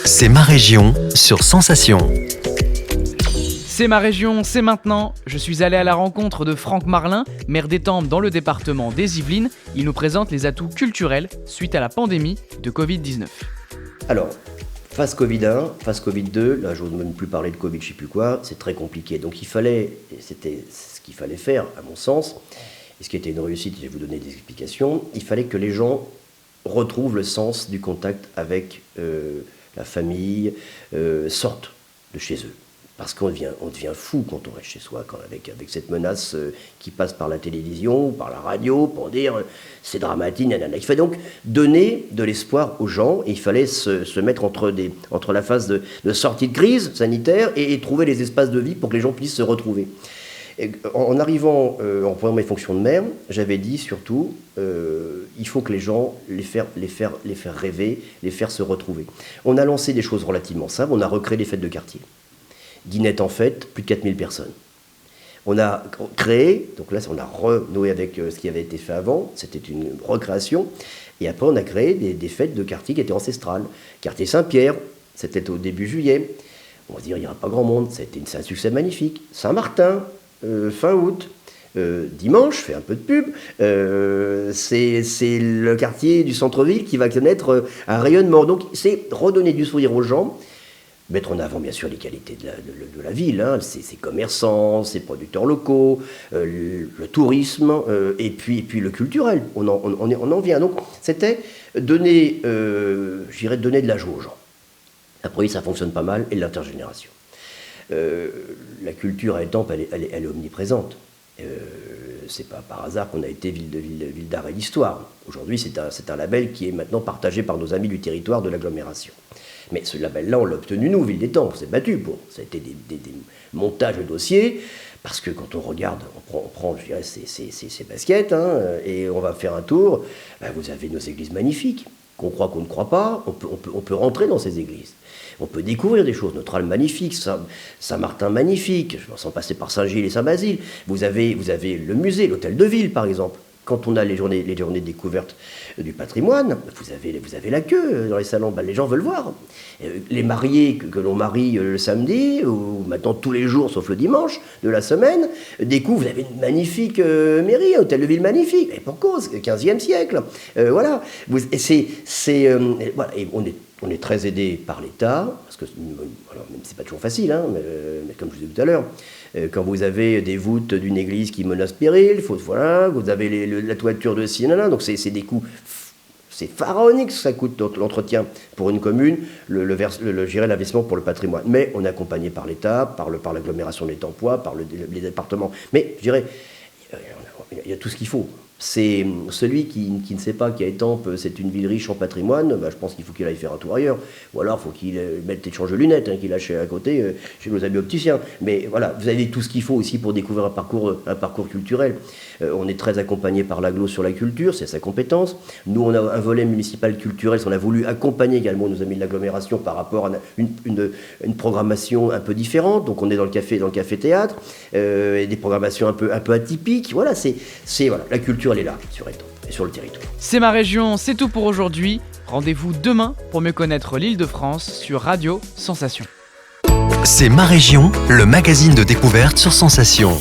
C'est ma région sur Sensation. C'est ma région, c'est maintenant. Je suis allé à la rencontre de Franck Marlin, maire d'Étampes dans le département des Yvelines. Il nous présente les atouts culturels suite à la pandémie de Covid-19. Alors, phase Covid-1, phase Covid-2, là je n'ose même plus parler de Covid, je ne sais plus quoi, c'est très compliqué. Donc c'était ce qu'il fallait faire à mon sens, et ce qui était une réussite, je vais vous donner des explications, il fallait que les gens retrouvent le sens du contact avec la famille, sortent de chez eux. Parce qu'on devient fou quand on reste chez soi, avec cette menace qui passe par la télévision, par la radio, pour dire c'est dramatique, nanana. Il fallait donc donner de l'espoir aux gens, et il fallait se mettre entre la phase de sortie de crise sanitaire et trouver les espaces de vie pour que les gens puissent se retrouver. Et en arrivant en prenant mes fonctions de maire, j'avais dit surtout, il faut que les gens, les faire rêver, les faire se retrouver. On a lancé des choses relativement simples, on a recréé des fêtes de quartier. Guinette en fête, plus de 4000 personnes. On a créé, donc là on a renoué avec ce qui avait été fait avant, c'était une recréation, et après on a créé des fêtes de quartier qui étaient ancestrales. Quartier Saint-Pierre, c'était au début juillet, on va se dire il n'y aura pas grand monde, c'est un succès magnifique. Saint-Martin, fin août. Dimanche, je fais un peu de pub, c'est le quartier du centre-ville qui va connaître un rayonnement. Donc c'est redonner du sourire aux gens, mettre en avant bien sûr les qualités de la ville, hein, ses commerçants, ses producteurs locaux, le tourisme, et puis le culturel. On en vient. Donc c'était donner de la joie aux gens. Après ça fonctionne pas mal, et l'intergénération. La culture à Étampes, elle est omniprésente. C'est pas par hasard qu'on a été ville d'art et d'histoire. Aujourd'hui, c'est un label qui est maintenant partagé par nos amis du territoire de l'agglomération. Mais ce label-là, on l'a obtenu nous, Ville d'Étampes. On s'est battu pour. Ça a été des montages de dossiers, parce que quand on regarde, on prend je dirais, ces baskets, hein, et on va faire un tour, vous avez nos églises magnifiques, qu'on croit qu'on ne croit pas, on peut rentrer dans ces églises. On peut découvrir des choses. Notre Halle magnifique, Saint-Martin magnifique, sans passer par Saint-Gilles et Saint-Basile. Vous avez le musée, l'hôtel de ville, par exemple. Quand on a les journées de découverte du patrimoine, vous avez la queue dans les salons. Les gens veulent voir. Les mariés que l'on marie le samedi, ou maintenant tous les jours, sauf le dimanche de la semaine, découvrent, vous avez une magnifique mairie, un hôtel de ville magnifique. Et pour cause, 15e siècle. Voilà. Voilà. Et on est très aidé par l'État, parce que alors, même c'est pas toujours facile, hein, mais comme je vous disais tout à l'heure, quand vous avez des voûtes d'une église qui menacent péril, voilà, vous avez la toiture de ci, donc c'est des coûts, c'est pharaonique ce que ça coûte l'entretien pour une commune, gérer l'investissement pour le patrimoine. Mais on est accompagné par l'État, par l'agglomération des Tempois, par les départements. Mais je dirais, il y a tout ce qu'il faut. C'est celui qui ne sait pas qu'à Étampes c'est une ville riche en patrimoine, je pense qu'il faut qu'il aille faire un tour ailleurs, ou alors il faut qu'il mette échange de lunettes, qu'il lâche à côté chez nos amis opticiens. Mais voilà, vous avez tout ce qu'il faut aussi pour découvrir un parcours culturel. On est très accompagné par l'agglo sur la culture, c'est sa compétence. Nous on a un volet municipal culturel, on a voulu accompagner également nos amis de l'agglomération par rapport à une programmation un peu différente. Donc on est dans le café théâtre, et des programmations un peu atypiques. Voilà, voilà, la culture elle est là, sur Étampes et sur le territoire. C'est ma région, c'est tout pour aujourd'hui. Rendez-vous demain pour mieux connaître l'Île-de-France sur Radio Sensation. C'est ma région, le magazine de découverte sur Sensation.